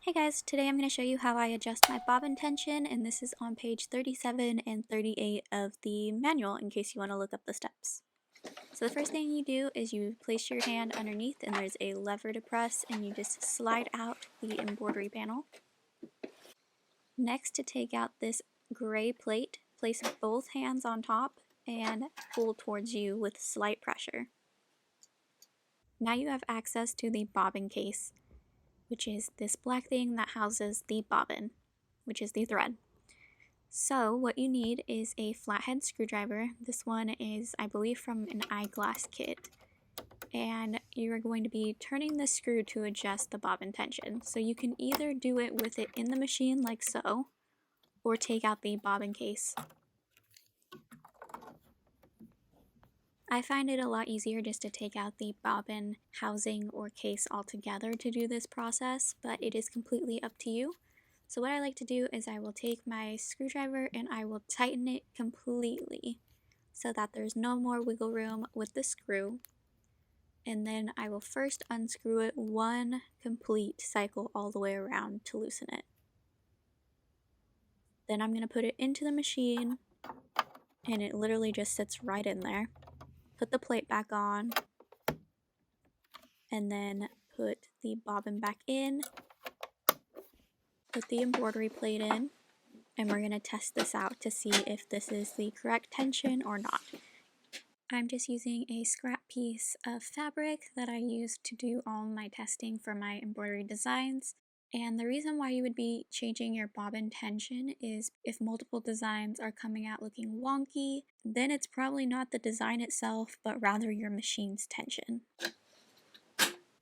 Hey guys, today I'm going to show you how I adjust my bobbin tension, and this is on page 37 and 38 of the manual in case you want to look up the steps. So the first thing you do is you place your hand underneath and there's a lever to press and you just slide out the embroidery panel. Next, to take out this gray plate, place both hands on top and pull towards you with slight pressure. Now you have access to the bobbin case, which is this black thing that houses the bobbin, which is the thread. So what you need is a flathead screwdriver. This one is, I believe, from an eyeglass kit. And you're going to be turning the screw to adjust the bobbin tension. So you can either do it with it in the machine like so, or take out the bobbin case. I find it a lot easier just to take out the bobbin housing or case altogether to do this process, but it is completely up to you. So what I like to do is I will take my screwdriver and I will tighten it completely so that there's no more wiggle room with the screw. And then I will first unscrew it one complete cycle all the way around to loosen it. Then I'm going to put it into the machine and it literally just sits right in there. Put the plate back on and then put the bobbin back in. Put the embroidery plate in. And we're going to test this out to see if this is the correct tension or not. I'm just using a scrap piece of fabric that I used to do all my testing for my embroidery designs. And the reason why you would be changing your bobbin tension is if multiple designs are coming out looking wonky, then it's probably not the design itself, but rather your machine's tension.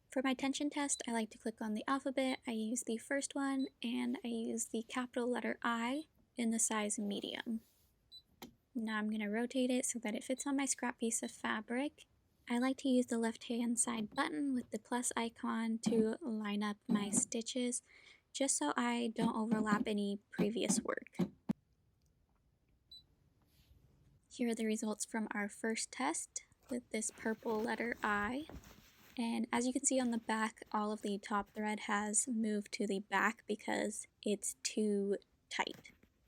For my tension test, I like to click on the alphabet. I use the first one, and I use the capital letter I in the size medium. Now I'm going to rotate it so that it fits on my scrap piece of fabric. I like to use the left-hand side button with the plus icon to line up my stitches, just so I don't overlap any previous work. Here are the results from our first test with this purple letter I. And as you can see on the back, all of the top thread has moved to the back because it's too tight.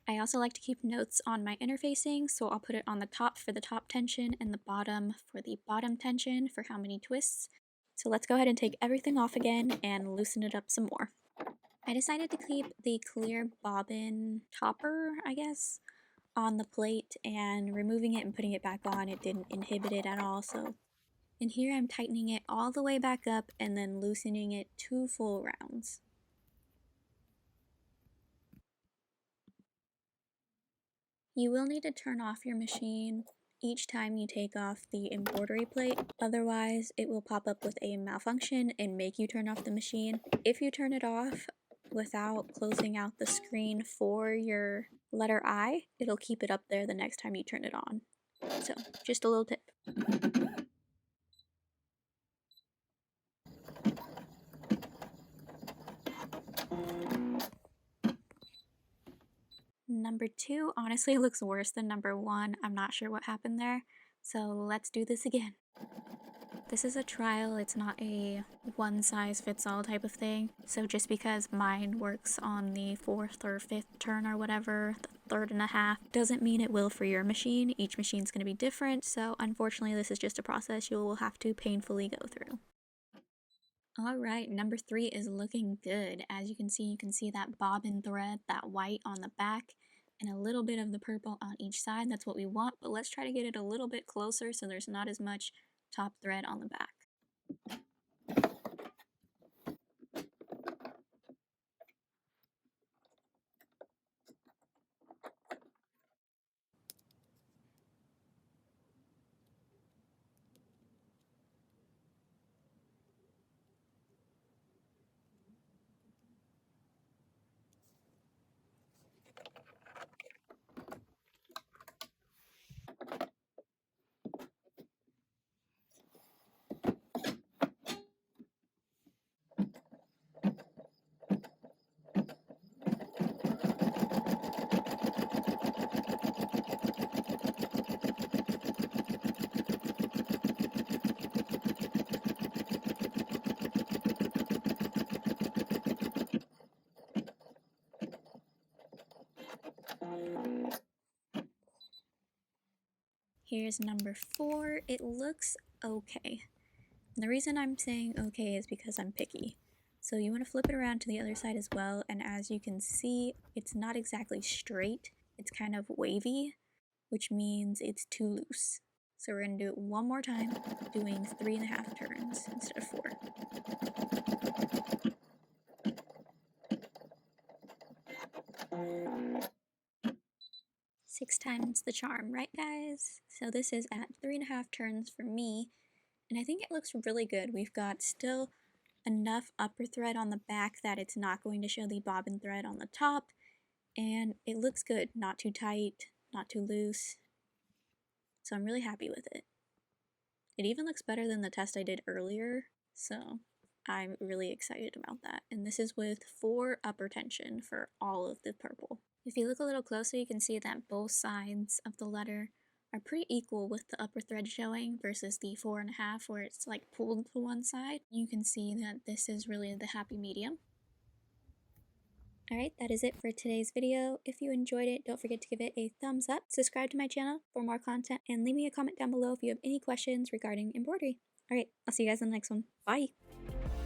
I also like to keep notes on my interfacing, so I'll put it on the top for the top tension and the bottom for the bottom tension for how many twists. So let's go ahead and take everything off again and loosen it up some more. I decided to keep the clear bobbin topper, I guess, on the plate, and removing it and putting it back on, it didn't inhibit it at all. So and here I'm tightening it all the way back up and then loosening it 2 full rounds. You will need to turn off your machine each time you take off the embroidery plate, otherwise it will pop up with a malfunction and make you turn off the machine. If you turn it off without closing out the screen for your letter I, it'll keep it up there the next time you turn it on. So, just a little tip. Number 2 honestly looks worse than number 1. I'm not sure what happened there, so let's do this again. This is a trial, it's not a one-size-fits-all type of thing, so just because mine works on the 4th or 5th turn or whatever, the 3rd and a half, doesn't mean it will for your machine. Each machine's going to be different, so unfortunately this is just a process you will have to painfully go through. Alright, number 3 is looking good. As you can see that bobbin thread, that white on the back, and a little bit of the purple on each side. That's what we want, but let's try to get it a little bit closer so there's not as much top thread on the back. Here's number 4. It looks okay. And the reason I'm saying okay is because I'm picky. So you want to flip it around to the other side as well, and as you can see, it's not exactly straight. It's kind of wavy, which means it's too loose. So we're going to do it one more time, doing 3.5 turns instead of 4. 6 times the charm, right guys? So this is at 3.5 turns for me, and I think it looks really good. We've got still enough upper thread on the back that it's not going to show the bobbin thread on the top, and it looks good. Not too tight, not too loose. So I'm really happy with it. It even looks better than the test I did earlier, so I'm really excited about that. And this is with 4 upper tension for all of the purple. If you look a little closer, you can see that both sides of the letter are pretty equal with the upper thread showing versus the 4.5 where it's like pulled to one side. You can see that this is really the happy medium. Alright, that is it for today's video. If you enjoyed it, don't forget to give it a thumbs up, subscribe to my channel for more content, and leave me a comment down below if you have any questions regarding embroidery. Alright, I'll see you guys in the next one. Bye!